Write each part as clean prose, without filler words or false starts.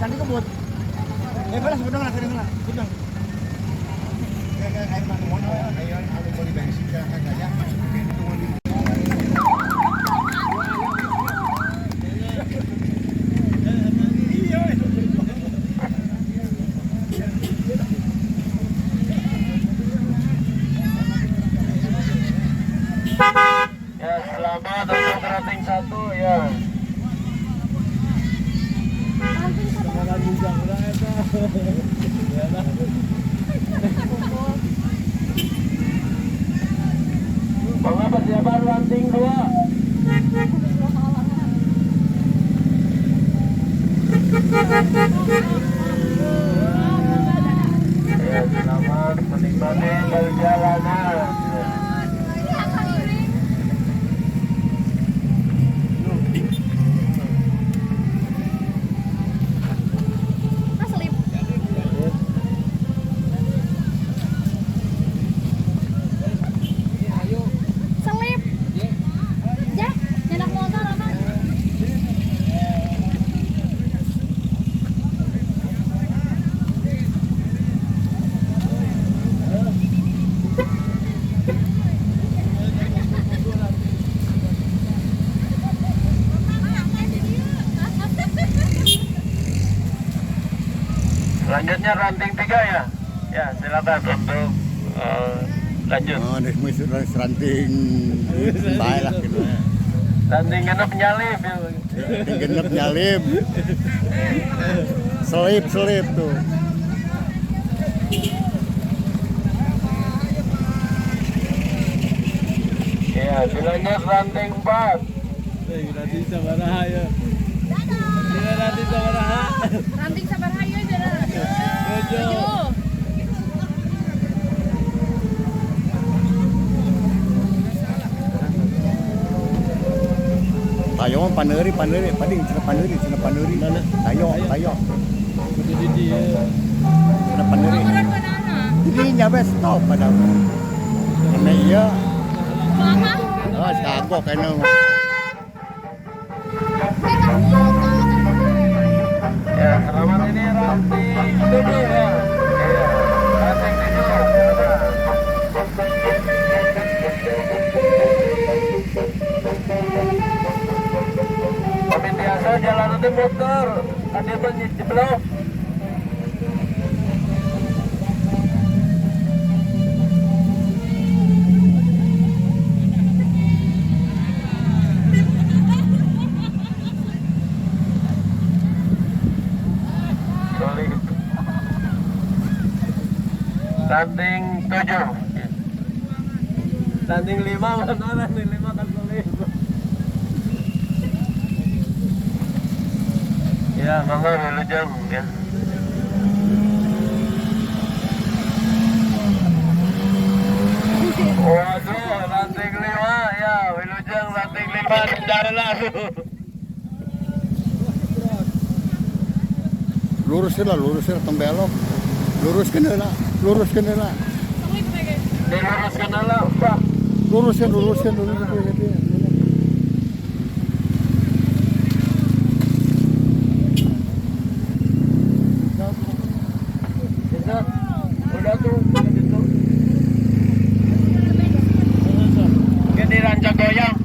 Candi kebut. Balas bedang lah, bedang. Air mana mau ayo ada beli bensin ke kagaknya. Ya, selamat untuk rating 1 ya. Bapak persiapan ranting 2. Ya, selamat menikmati perjalanan. Selanjutnya ranting 3 ya. Ya, silakan untuk lanjut. Oh, ini ranting baik lah gitu. Ranting genep nyalip ya. Ranting genep nyalip. Selip tuh. Ya, dilanjut ranting 4. Ranting sabaraha ya. Ranting sabaraha. Ranting sabaraha ya jalan. Tujuh. Tayo paneri pading cina paneri mana tayo Di cina paneri jadi nyabe stop pada ini iya Mama. oh kagok kayaknya Ya, selamat ini ranting 7 ya. Ya, ranting 7. Pamit biasa jalan nanti motor. Tadi jeblok. Ranting 7. Ranting 5 mana ranting 5 kan solid. Ya, mangga Wilujeng ya. Waduh, ranting 5 ya, Wilujeng ranting 5 di jalan. luruskan tembelok luruskan lah Diluruskan lah, Pak. luruskan Bisa, udah tuh, gitu. Jadi rancak goyang.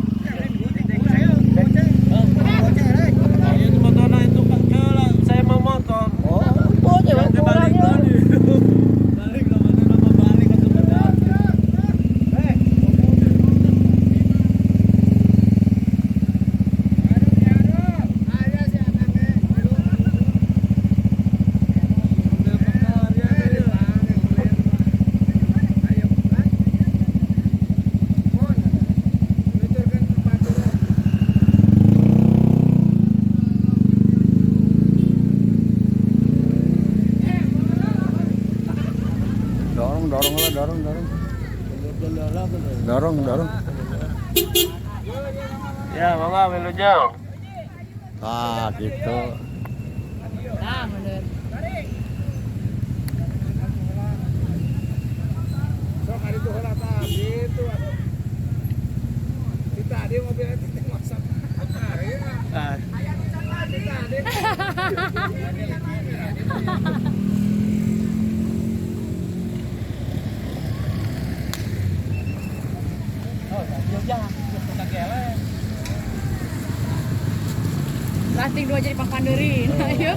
Itu motornya itu saya mau motor. Nanti balik lagi. Balik lama balik ke sepeda. dorong Ya, mangga Wilujeng. gitu Nah, bener. Sok hari itu heula tah gitu. Kita dia mobilnya teh masa Lasting 2 jadi Pak Panduri. Ayo.